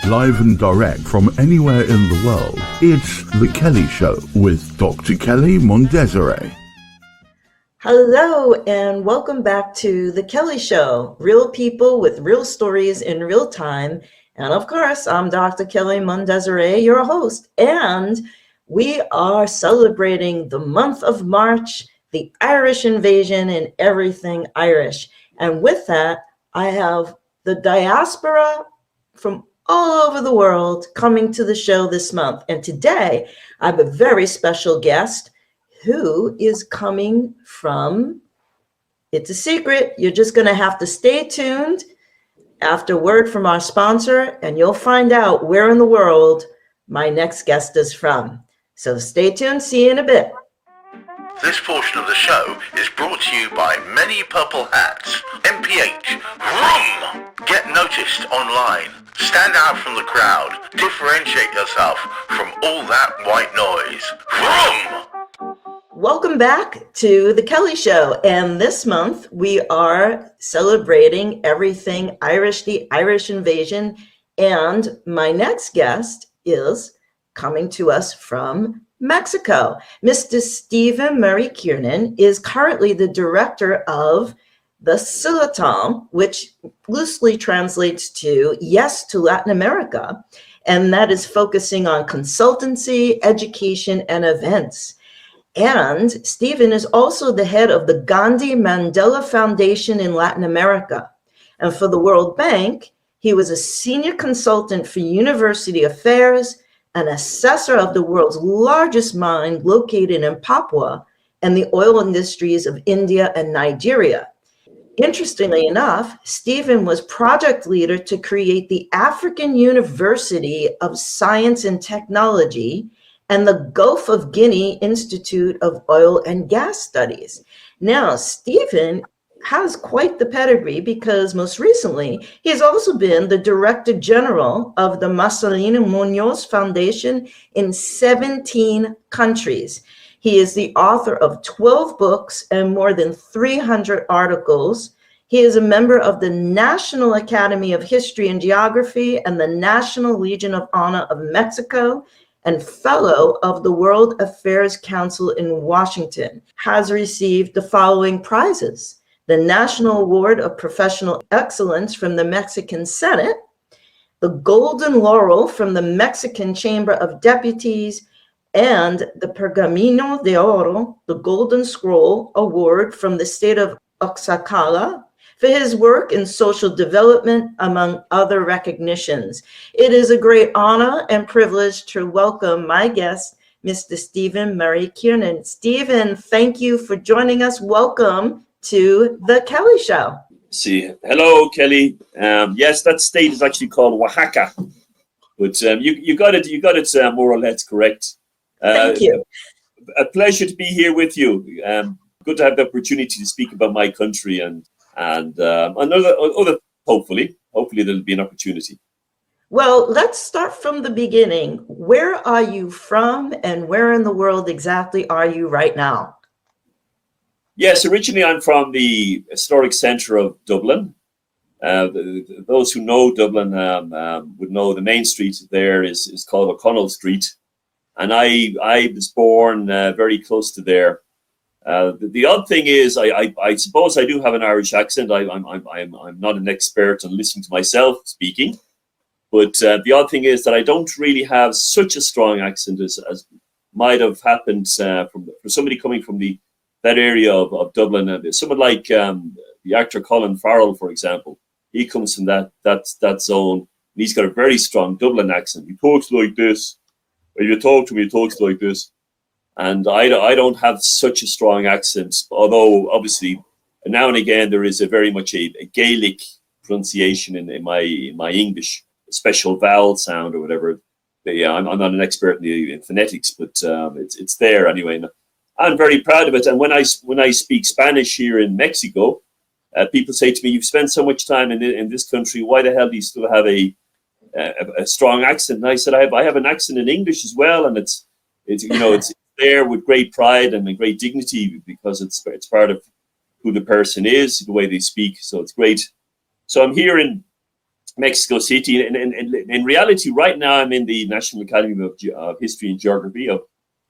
live and direct from anywhere in the world. It's The Kelly Show with Dr. Kelly Mondesire. Hello and welcome back to The Kelly Show, real people with real stories in real time. And of course, I'm Dr. Kelly Mondesire, your host, and we are celebrating the month of March, the Irish invasion and everything Irish. And with that, I have the diaspora from all over the world coming to the show this month. And today, I have a very special guest who is coming from, it's a secret, you're just going to have to stay tuned after word from our sponsor, and you'll find out where in the world my next guest is from. So stay tuned, see you in a bit. This portion of the show is brought to you by Many Purple Hats, MPH, Vroom! Get noticed online, stand out from the crowd, differentiate yourself from all that white noise. Vroom! Welcome back to The Kelly Show, and this month we are celebrating everything Irish, the Irish invasion, and my next guest is coming to us from Mexico. Mr. Stephen Murray Kiernan is currently the director of the S02, which loosely translates to Yes to Latin America, and that is focusing on consultancy, education, and events. And Stephen is also the head of the Gandhi Mandela Foundation in Latin America. And for the World Bank, he was a senior consultant for university affairs, an assessor of the world's largest mine located in Papua, and the oil industries of India and Nigeria. Interestingly enough, Stephen was project leader to create the African University of Science and Technology and the Gulf of Guinea Institute of Oil and Gas Studies. Now, Stephen has quite the pedigree because most recently, he has also been the Director General of the Marcelino Munoz Foundation in 17 countries. He is the author of 12 books and more than 300 articles. He is a member of the National Academy of History and Geography and the National Legion of Honor of Mexico, and fellow of the World Affairs Council in Washington. Has received the following prizes: the National Award of Professional Excellence from the Mexican Senate, the Golden Laurel from the Mexican Chamber of Deputies, and the Pergamino de Oro, the Golden Scroll Award from the state of Oaxaca, for his work in social development, among other recognitions. It is a great honor and privilege to welcome my guest, Mr. Stephen Murray Kiernan. Stephen, thank you for joining us. Welcome to The Kelly Show. See, hello, Kelly. Yes, that state is actually called Oaxaca, but you got it more or less correct. Thank you. A pleasure to be here with you. Good to have the opportunity to speak about my country and other. Hopefully there'll be an opportunity. Well, let's start from the beginning. Where are you from, and where in the world exactly are you right now? Yes, originally I'm from the historic centre of Dublin. Those who know Dublin would know the main street there is called O'Connell Street, and I was born very close to there. The odd thing is, I suppose I do have an Irish accent. I'm not an expert on listening to myself speaking, but the odd thing is that I don't really have such a strong accent as might have happened for somebody coming from that area of Dublin. Someone like the actor Colin Farrell, for example, he comes from that zone, and he's got a very strong Dublin accent. He talks like this, or you talk to me, he talks like this. And I don't have such a strong accent, although obviously now and again there is a very much a Gaelic pronunciation in my English, a special vowel sound or whatever. Yeah, I'm not an expert in phonetics, but it's there anyway. And I'm very proud of it. And when I speak Spanish here in Mexico, people say to me, "You've spent so much time in this country. Why the hell do you still have a strong accent?" And I said, I have an accent in English as well, and it's there with great pride and a great dignity because it's part of who the person is, the way they speak. So it's great. So I'm here in Mexico City. In reality, right now, I'm in the National Academy of History and Geography of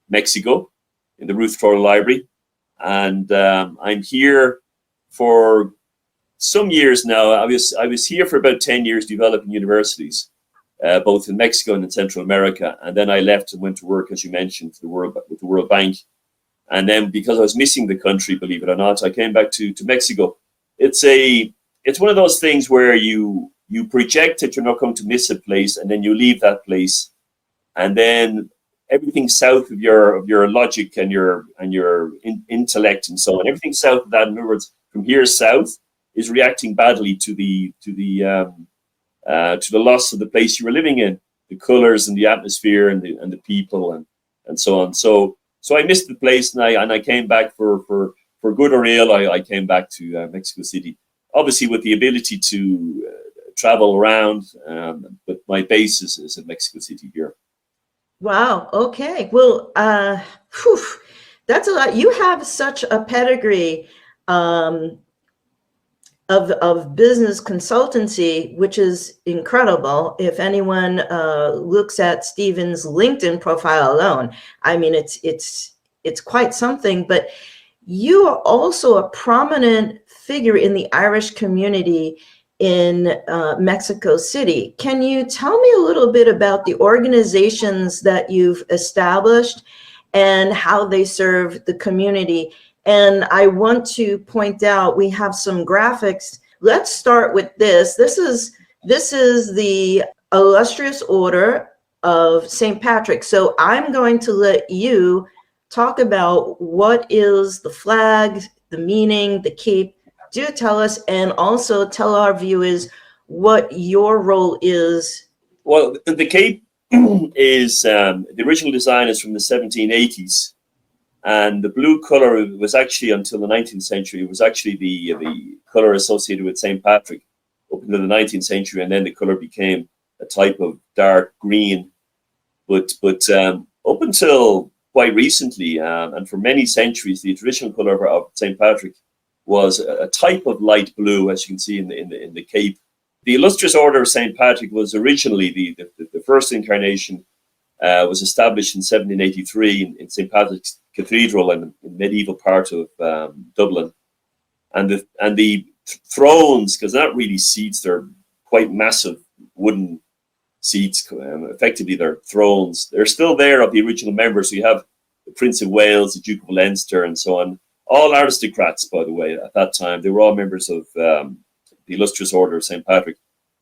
Mexico in the Ruth Troll Library. And I'm here for some years now. I was here for about 10 years developing universities, both in Mexico and in Central America. And then I left and went to work, as you mentioned, with the World Bank. And then because I was missing the country, believe it or not, I came back to Mexico. It's one of those things where you project that you're not going to miss a place, and then you leave that place, and then everything south of your logic and your intellect and so on, everything south of that, in other words, from here south, is reacting badly to the loss of the place you were living in, the colors and the atmosphere and the people and so on. So I missed the place, and I came back for good or ill. I came back to Mexico City, obviously with the ability to travel around, but my base is in Mexico City here. Wow. Okay. Well, that's a lot. You have such a pedigree of business consultancy, which is incredible. If anyone looks at Stephen's LinkedIn profile alone, I mean, it's quite something. But you are also a prominent figure in the Irish community in Mexico City. Can you tell me a little bit about the organizations that you've established and how they serve the community? And I want to point out, we have some graphics. Let's start with this. This is the Illustrious Order of St. Patrick. So I'm going to let you talk about what is the flag, the meaning, the cape. Do tell us, and also tell our viewers what your role is. Well, the cape is, the original design is from the 1780s. And the blue color was actually, until the 19th century, it was actually the color associated with St. Patrick up into the 19th century. And then the color became a type of dark green. But up until quite recently, and for many centuries, the traditional color of St. Patrick was a type of light blue, as you can see in the cape. The Illustrious Order of St. Patrick was originally the first incarnation, was established in 1783 in St. Patrick's Cathedral in the medieval part of Dublin. And the thrones, because they're not really seats, they're quite massive wooden seats, effectively they're thrones. They're still there of the original members. So you have the Prince of Wales, the Duke of Leinster, and so on. All aristocrats, by the way, at that time. They were all members of the Illustrious Order of St. Patrick.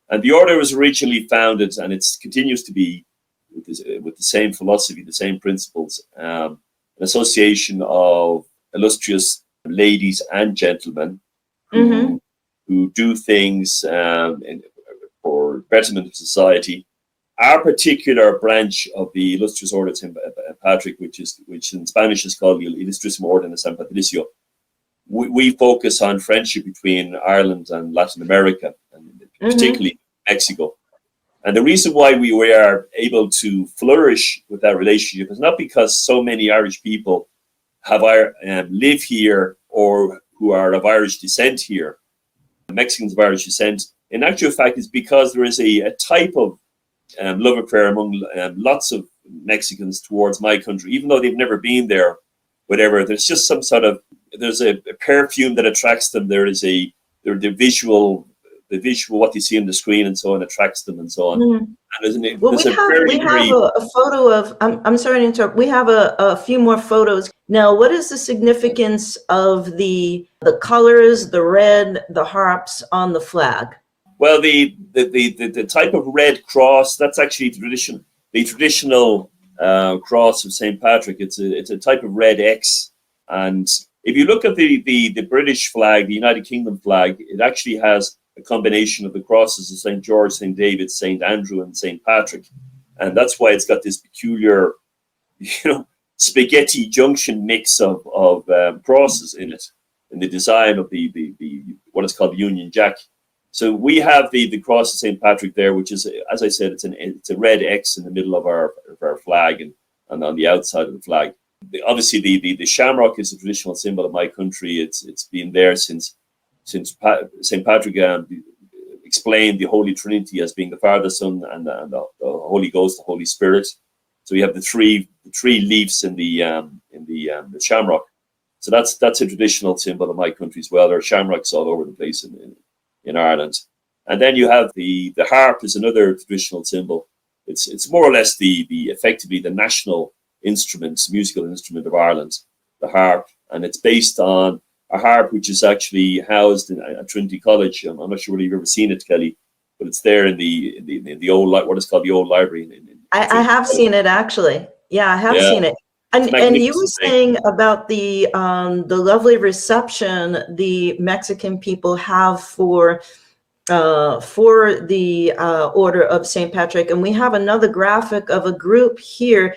And the order was originally founded, and it continues to be, with the same philosophy, the same principles, an association of illustrious ladies and gentlemen who do things for betterment of society. Our particular branch of the Illustrious Order of St. Patrick, which in Spanish is called the Illustrious Order of San Patricio, we focus on friendship between Ireland and Latin America, and particularly Mexico. And the reason why we are able to flourish with that relationship is not because so many Irish people live here or who are of Irish descent here, Mexicans of Irish descent. In actual fact, it's because there is a type of love affair among lots of Mexicans towards my country, even though they've never been there. Whatever, there's just some sort of, there's a perfume that attracts them. There is the visual, what you see on the screen and so on attracts them and so on. And we have a photo of. I'm sorry to interrupt. We have a few more photos now. What is the significance of the colors, the red, the harps on the flag? Well, the type of red cross, that's actually the traditional cross of St. Patrick. It's a type of red X. And if you look at the British flag, the United Kingdom flag, it actually has a combination of the crosses of St. George, St. David, St. Andrew, and St. Patrick. And that's why it's got this peculiar, spaghetti junction mix of crosses in it, in the design of the what is called the Union Jack. So we have the cross of St. Patrick there, which is, as I said, it's a red X in the middle of our flag and on the outside of the flag. Obviously, the shamrock is a traditional symbol of my country. It's been there since St. Patrick explain the Holy Trinity as being the Father, Son, and the Holy Ghost, the Holy Spirit. So you have the three leaves in the shamrock. So that's a traditional symbol of my country as well. There are shamrocks all over the place in Ireland. And then you have the harp is another traditional symbol. It's more or less the effectively the national instrument, musical instrument of Ireland, the harp, and it's based on a harp which is actually housed at Trinity College. I'm not sure whether you've ever seen it, Kelly, but it's there in the old what is called the old library. I have seen it actually. Yeah, I have seen it. And you were saying about the lovely reception the Mexican people have for the Order of St. Patrick, and we have another graphic of a group here.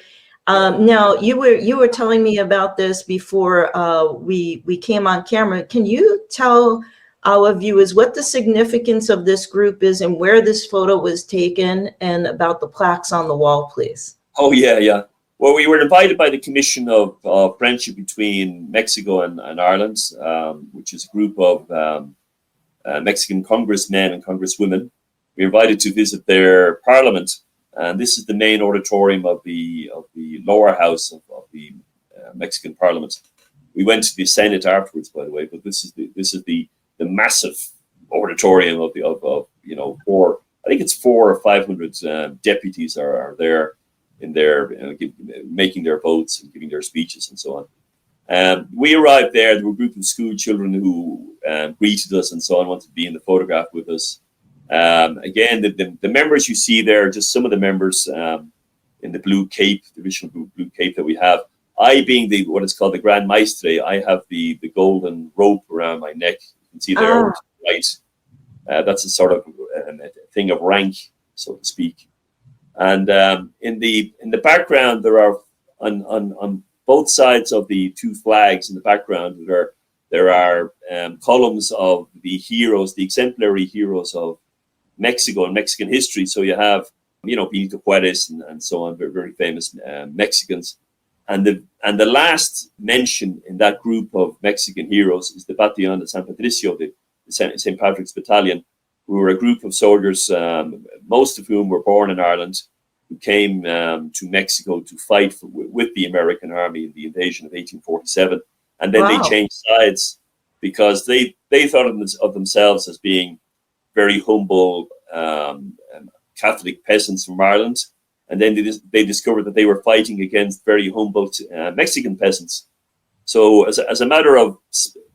Now you were telling me about this before we came on camera. Can you tell our viewers what the significance of this group is and where this photo was taken, and about the plaques on the wall, please? Oh yeah. Well, we were invited by the Commission of Friendship between Mexico and Ireland, which is a group of Mexican congressmen and congresswomen. We were invited to visit their parliament, and this is the main auditorium of the lower house of the Mexican parliament. We went to the Senate afterwards, by the way, but this is the massive auditorium of 400 or 500 deputies are there in there, making their votes and giving their speeches and so on. We arrived there. There were a group of school children who greeted us and so on, wanted to be in the photograph with us. Again, the members you see there are just some of the members in the blue cape, the original blue cape that we have. I, being what is called the Grand Maestre, I have the golden rope around my neck. You can see there over to the right. That's a sort of a thing of rank, so to speak. And in the background, there are on both sides of the two flags in the background, there are columns of the heroes, the exemplary heroes of Mexico and Mexican history. So you have, Benito Juarez and so on, very, very famous Mexicans. And the last mention in that group of Mexican heroes is the Batallón de San Patricio, the St. Patrick's Battalion, who were a group of soldiers, most of whom were born in Ireland, who came to Mexico to fight with the American army in the invasion of 1847. And then they changed sides because they thought of themselves as being very humble Catholic peasants from Ireland. And then they discovered that they were fighting against very humble Mexican peasants. So as a matter of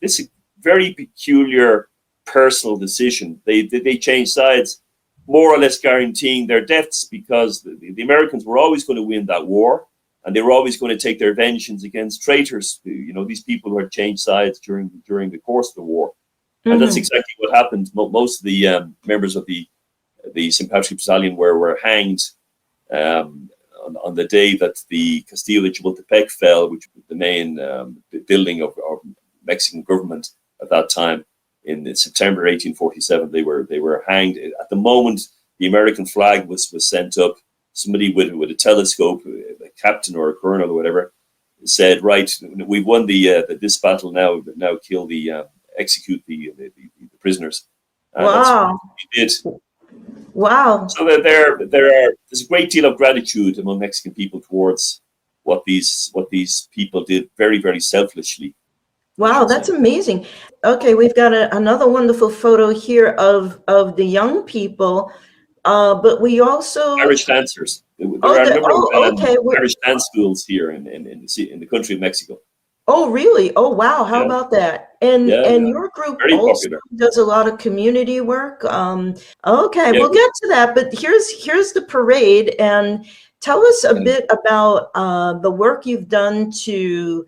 this very peculiar personal decision, they changed sides, more or less guaranteeing their deaths, because the Americans were always going to win that war, and they were always going to take their vengeance against traitors, these people who had changed sides during the course of the war. Mm-hmm. And that's exactly what happened. Most of the members of the St. Patrick's Battalion were hanged on the day that the Castillo de Chapultepec fell, which was the main building of Mexican government at that time. In September 1847, they were hanged. At the moment the American flag was sent up, somebody with a telescope, a captain or a colonel or whatever, said, "Right, we've won this battle now. Now execute the prisoners." And that's what we did. Wow! So there's a great deal of gratitude among Mexican people towards what these people did very, very selflessly. Wow, that's amazing. Okay, we've got another wonderful photo here of the young people, but we also Irish dancers. There are a number of Irish dance schools here in the country of Mexico. Oh, really? Oh, wow! How about that? And your group also does a lot of community work. Okay, we'll get to that. But here's the parade, and tell us a bit about the work you've done to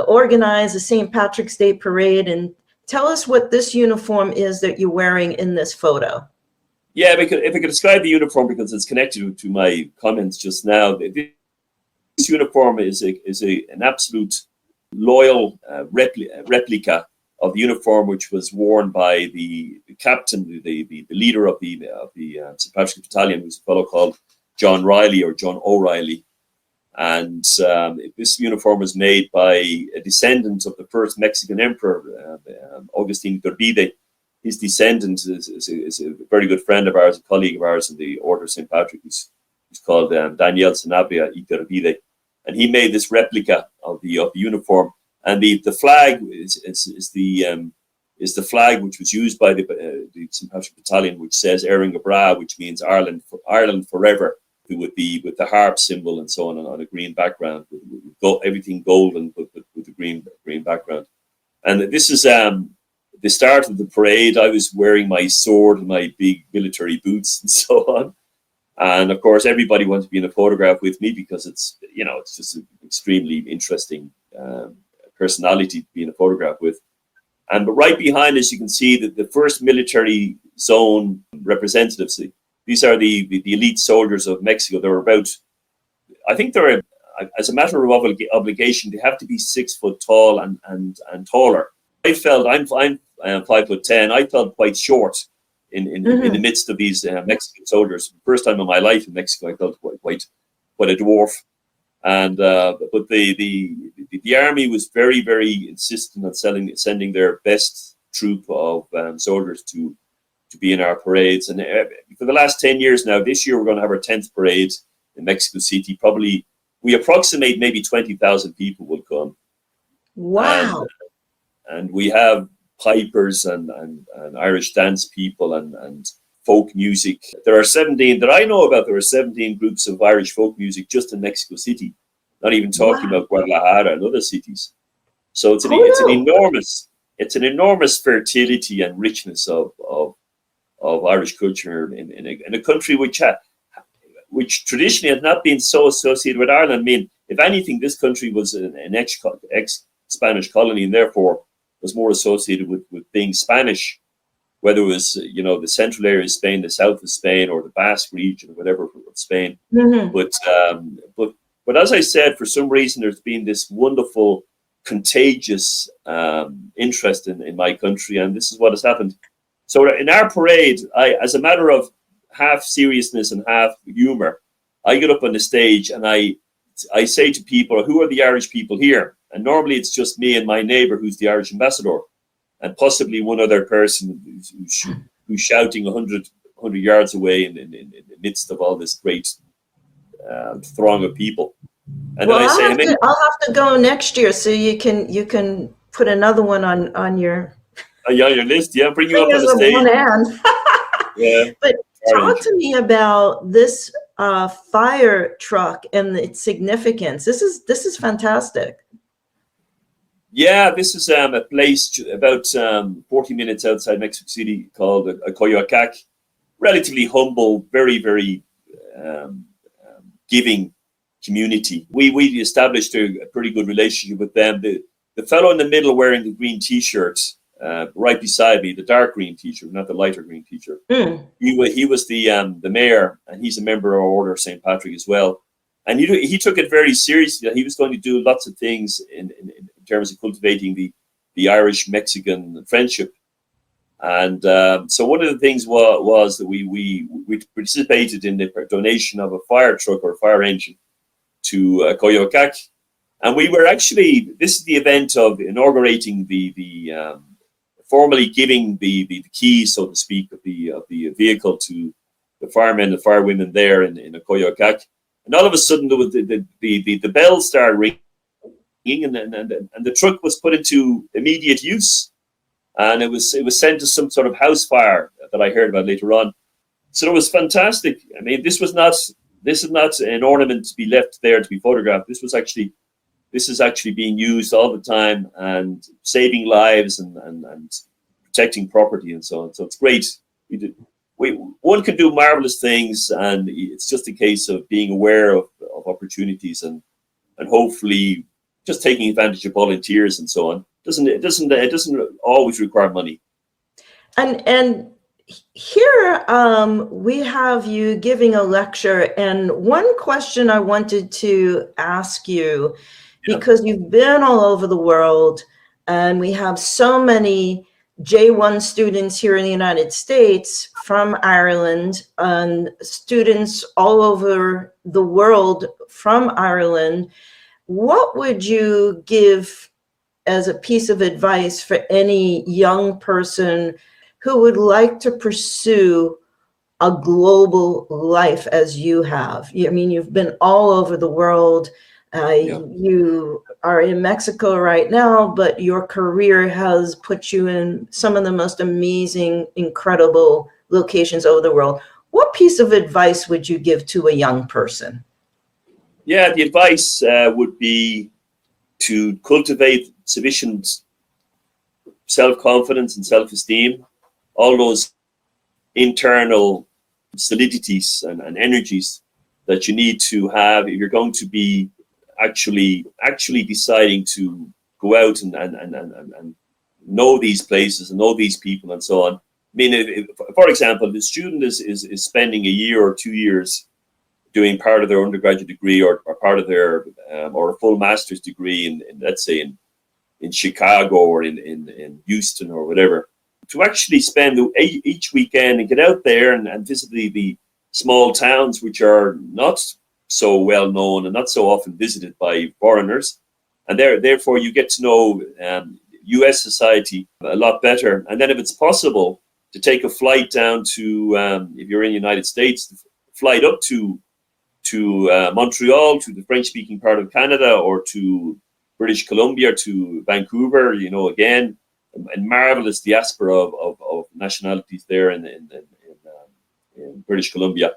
organize the St. Patrick's Day Parade, and tell us what this uniform is that you're wearing in this photo. Yeah, if I could describe the uniform, because it's connected to my comments just now. This uniform is an absolute loyal replica of the uniform which was worn by the captain, the leader of the St. Patrick's Battalion, who's a fellow called John Riley or John O'Reilly. And this uniform was made by a descendant of the first Mexican emperor, Agustin Iturbide. his descendant is a very good friend of ours, a colleague of ours in the Order of St. Patrick. He's called Daniel Sanabria Iturbide, and he made this replica of the uniform. And the flag is the flag which was used by the St. Patrick Battalion, which says Erin Bra, which means Ireland forever, with the harp symbol and so on a green background, with everything golden, but with the green background. And this is the start of the parade. I was wearing my sword and my big military boots and so on. And of course, everybody wanted to be in a photograph with me because it's just an extremely interesting personality to be in a photograph with. But right behind us, you can see that the first military zone representatives. These are the elite soldiers of Mexico. There are about, I think there are, as a matter of obligation, they have to be 6 foot tall and taller. I felt I'm 5'10". I felt quite short in the midst of these Mexican soldiers. First time in my life in Mexico, I felt quite a dwarf. And but the army was very, very insistent on sending their best troop of soldiers to be in our parades. And for the last 10 years now, this year we're going to have our 10th parade in Mexico City. Probably we approximate maybe 20,000 people will come. Wow! And we have pipers and Irish dance people and folk music. There are 17 that I know about. There are 17 groups of Irish folk music just in Mexico City. Not even talking about Guadalajara and other cities. So it's an enormous fertility and richness of Irish culture in a country which traditionally has not been so associated with Ireland. I mean, if anything, this country was an ex-Spanish colony and therefore was more associated with being Spanish, whether it was the central area of Spain, the south of Spain, or the Basque region, or whatever of Spain. But as I said, for some reason, there's been this wonderful, contagious interest in my country, and this is what has happened. So in our parade, as a matter of half seriousness and half humor, I get up on the stage and I say to people, who are the Irish people here? And normally it's just me and my neighbor, who's the Irish ambassador, and possibly one other person who's shouting 100 yards away in the midst of all this great throng of people. And well, then I'll have to go next year, so you can put another one on your your list. Yeah, bring you up on the stage. One hand. Yeah. But talk to me about this fire truck and its significance. This is fantastic. Yeah, this is a place about 40 minutes outside Mexico City called Coyoacac. Relatively humble, very, very giving community. We established a pretty good relationship with them. The fellow in the middle wearing the green T-shirt, right beside me, the dark green T-shirt, not the lighter green T-shirt. He was the mayor, and he's a member of our Order of St. Patrick as well. And he took it very seriously. He was going to do lots of things in terms of cultivating the Irish-Mexican friendship. And so one of the things was that we participated in the donation of a fire truck or a fire engine to Coyoacac. And we were actually, this is the event of inaugurating the formally giving the keys, so to speak, of the vehicle to the firemen and firewomen there in Coyoacac. And all of a sudden, the bells started ringing, and the truck was put into immediate use, and it was sent to some sort of house fire that I heard about later on. So it was fantastic. I mean, this is not an ornament to be left there to be photographed. This is actually being used all the time and saving lives and protecting property and so on. So it's great. One can do marvelous things, and it's just a case of being aware of opportunities and hopefully just taking advantage of volunteers and so on. It doesn't always require money. And here we have you giving a lecture, and one question I wanted to ask you, because you've been all over the world, and we have so many J1 students here in the United States from Ireland, and students all over the world from Ireland. What would you give as a piece of advice for any young person who would like to pursue a global life as you have? I mean, you've been all over the world. You are in Mexico right now, but your career has put you in some of the most amazing, incredible locations over the world. What piece of advice would you give to a young person? Yeah, the advice would be to cultivate sufficient self-confidence and self-esteem, all those internal solidities and energies that you need to have if you're going to be actually deciding to go out and know these places and know these people and so on. I mean, for example, the student is spending a year or 2 years doing part of their undergraduate degree or part of their or a full master's degree in let's say in Chicago or in Houston or whatever, to actually spend each weekend and get out there and visit the small towns which are not so well known and not so often visited by foreigners, and therefore you get to know U.S. society a lot better. And then if it's possible to take a flight down to, if you're in the United States, flight up to Montreal, to the French-speaking part of Canada, or to British Columbia, to Vancouver, again, a marvelous diaspora of nationalities there in British Columbia.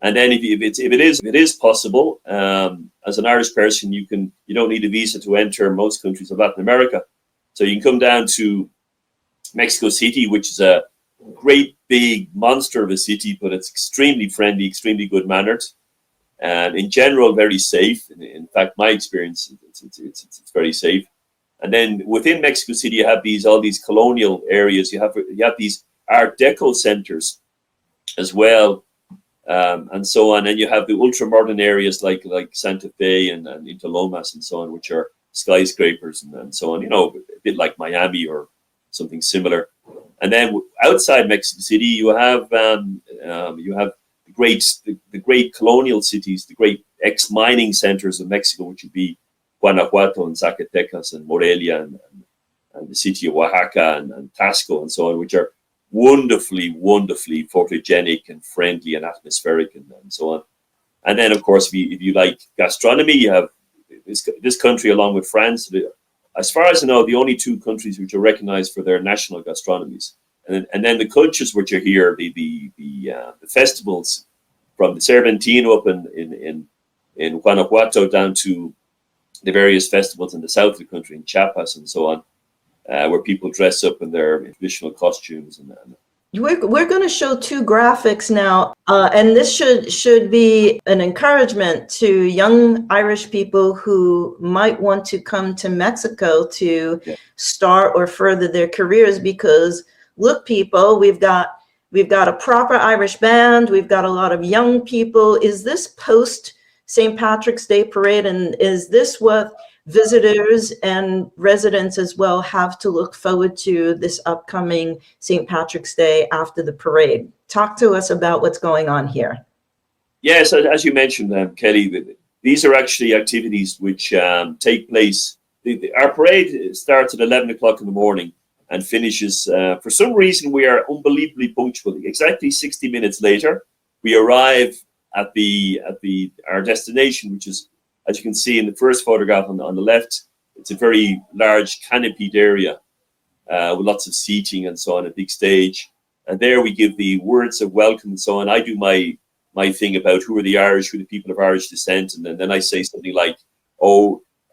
And then if it is possible, as an Irish person, you don't need a visa to enter most countries of Latin America. So you can come down to Mexico City, which is a great big monster of a city, but it's extremely friendly, extremely good mannered, and in general very safe. In fact, my experience, it's very safe. And then within Mexico City, you have all these colonial areas. You have these Art Deco centers as well, and so on. And you have the ultra modern areas like Santa Fe and Interlomas and so on, which are skyscrapers and so on. A bit like Miami or something similar. And then outside Mexico City, you have the great colonial cities, the great ex-mining centers of Mexico, which would be Guanajuato and Zacatecas and Morelia and the city of Oaxaca and Tasco and so on, which are wonderfully photogenic and friendly and atmospheric and so on. And then, of course, if you like gastronomy, you have this country along with France. As far as I know, the only two countries which are recognized for their national gastronomies. And then the cultures which are here, the festivals from the Cervantino up in Guanajuato down to the various festivals in the south of the country, in Chiapas and so on, where people dress up in their traditional costumes. We're going to show two graphics now, and this should be an encouragement to young Irish people who might want to come to Mexico to start or further their careers. Because look, people, we've got a proper Irish band. We've got a lot of young people. Is this post St. Patrick's Day parade, and is this what visitors and residents as well have to look forward to this upcoming St. Patrick's Day after the parade? Talk to us about what's going on here. Yes, as you mentioned, Kelly, these are actually activities which take place. Our parade starts at 11 o'clock in the morning and finishes, for some reason, we are unbelievably punctual. Exactly 60 minutes later, we arrive at our destination, which is, as you can see in the first photograph on the left, it's a very large canopied area with lots of seating and so on, a big stage. And there we give the words of welcome and so on. I do my thing about who are the Irish, who are the people of Irish descent. And then I say something like,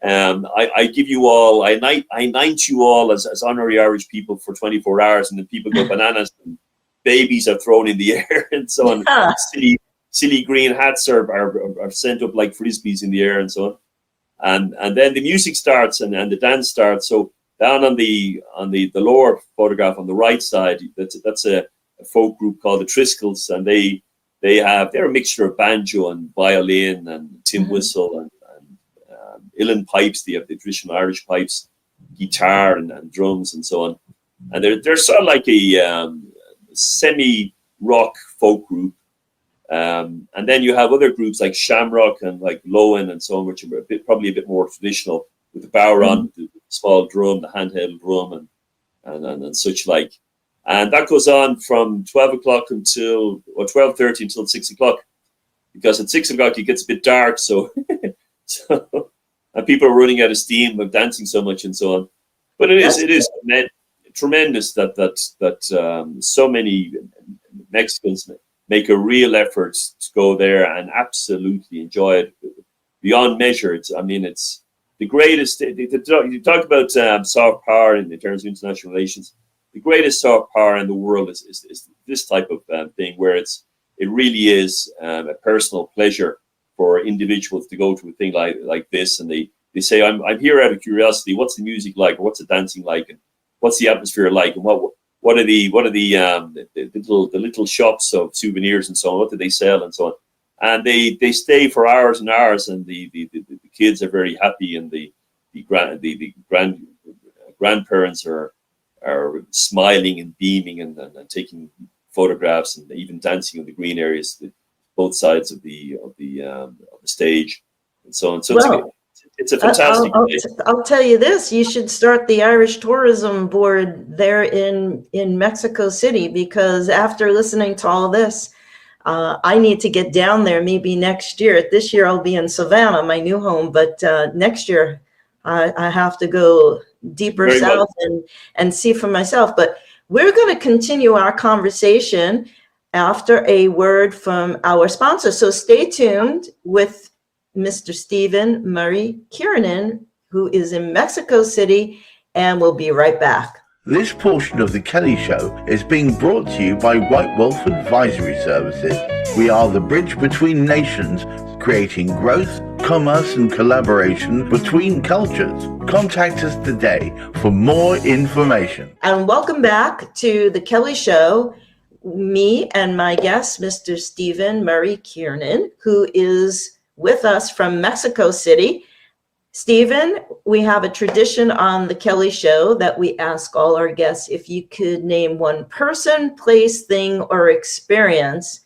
I give you all, I knight you all as honorary Irish people for 24 hours. And then people go bananas and babies are thrown in the air and so on. Yeah. Silly green hats are sent up like frisbees in the air and so on, and then the music starts and the dance starts. So down on the lower photograph on the right side, that's a folk group called the Triskells, and they're a mixture of banjo and violin and tin whistle and uilleann pipes. They have the traditional Irish pipes, guitar and drums and so on, and they're sort of like a semi-rock folk group. And then you have other groups like Shamrock and like Lowen and so on, which are probably a bit more traditional, with the bowron, the small drum, the handheld drum, and such like. And that goes on from 12 o'clock until, or 12:30 until 6 o'clock, because at 6 o'clock it gets a bit dark. So, and people are running out of steam of dancing so much and so on. But it is tremendous that so many Mexicans make a real effort to go there and absolutely enjoy it beyond measure. It's the greatest. You talk about soft power in terms of international relations. The greatest soft power in the world is this type of thing, where it really is a personal pleasure for individuals to go to a thing like this, and they say, I'm here out of curiosity. What's the music like, or what's the dancing like, and what's the atmosphere like, and what are the little shops of souvenirs and so on? What do they sell and so on? And they stay for hours and hours, and the kids are very happy, and the grandparents are smiling and beaming and taking photographs and even dancing on the green areas, both sides of the stage and so on. So well, it's a fantastic place. I'll tell you this: you should start the Irish Tourism Board there in Mexico City, because after listening to all this, I need to get down there maybe next year. This year I'll be in Savannah, my new home, but next year I have to go deeper very south and see for myself. But we're going to continue our conversation after a word from our sponsor. So stay tuned with Mr. Stephen Murray Kiernan, who is in Mexico City, and we'll be right back. This portion of The Kelly Show is being brought to you by White Wolf Advisory Services. We are the bridge between nations, creating growth, commerce and collaboration between cultures. Contact us today for more information. And welcome back to The Kelly Show. Me and my guest, Mr. Stephen Murray Kiernan, who is with us from Mexico City. Stephen, we have a tradition on The Kelly Show that we ask all our guests if you could name one person, place, thing, or experience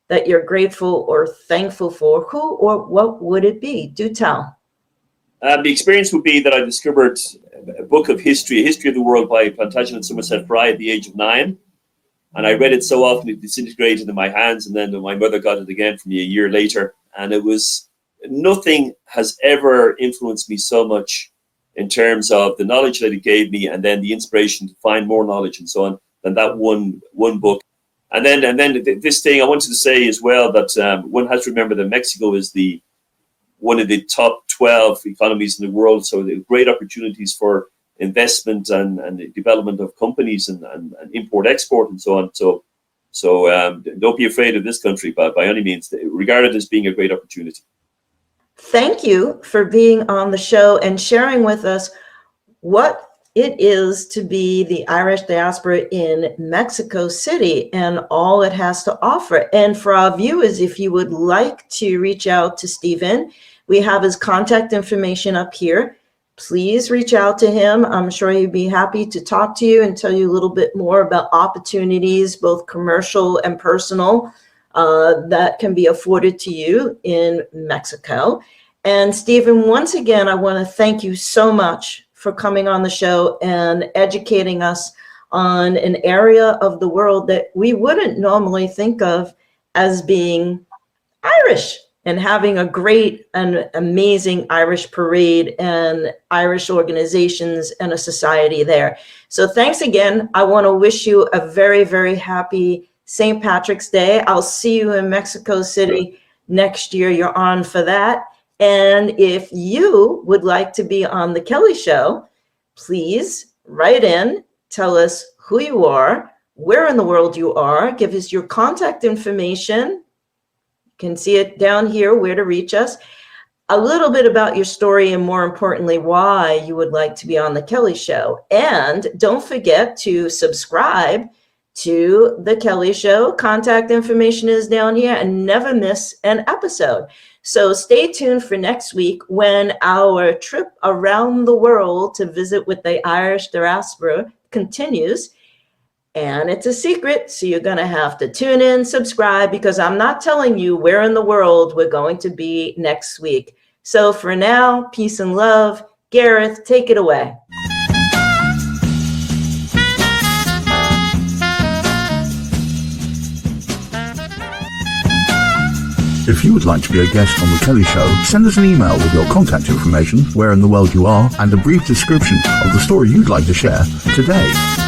that you're grateful or thankful for. Who or what would it be? Do tell. The experience would be that I discovered a book of history, A History of the World by Plantagenet Somerset Fry at the age of 9. And I read it so often it disintegrated in my hands. And then my mother got it again for me a year later. And it was, nothing has ever influenced me so much in terms of the knowledge that it gave me, and then the inspiration to find more knowledge and so on, than that one book. And then this thing I wanted to say as well, that one has to remember that Mexico is one of the top 12 economies in the world. So there are great opportunities for investment and the development of companies and import export and so on. So don't be afraid of this country by any means. Regard it as being a great opportunity. Thank you for being on the show and sharing with us what it is to be the Irish diaspora in Mexico City and all it has to offer. And for our viewers, if you would like to reach out to Stephen, we have his contact information up here. Please reach out to him. I'm sure he'd be happy to talk to you and tell you a little bit more about opportunities, both commercial and personal, that can be afforded to you in Mexico. And Stephen, once again, I want to thank you so much for coming on the show and educating us on an area of the world that we wouldn't normally think of as being Irish, and having a great and amazing Irish parade and Irish organizations and a society there. So thanks again. I want to wish you a very, very happy St. Patrick's Day. I'll see you in Mexico City next year. You're on for that. And if you would like to be on The Kelly Show, please write in, tell us who you are, where in the world you are, give us your contact information. You can see it down here, where to reach us, a little bit about your story, and more importantly, why you would like to be on The Kelly Show. And don't forget to subscribe to The Kelly Show. Contact information is down here, and never miss an episode. So stay tuned for next week when our trip around the world to visit with the Irish Diaspora continues. And it's a secret, so you're going to have to tune in, subscribe, because I'm not telling you where in the world we're going to be next week. So for now, peace and love. Gareth, take it away. If you would like to be a guest on The Kelly Show, send us an email with your contact information, where in the world you are, and a brief description of the story you'd like to share today.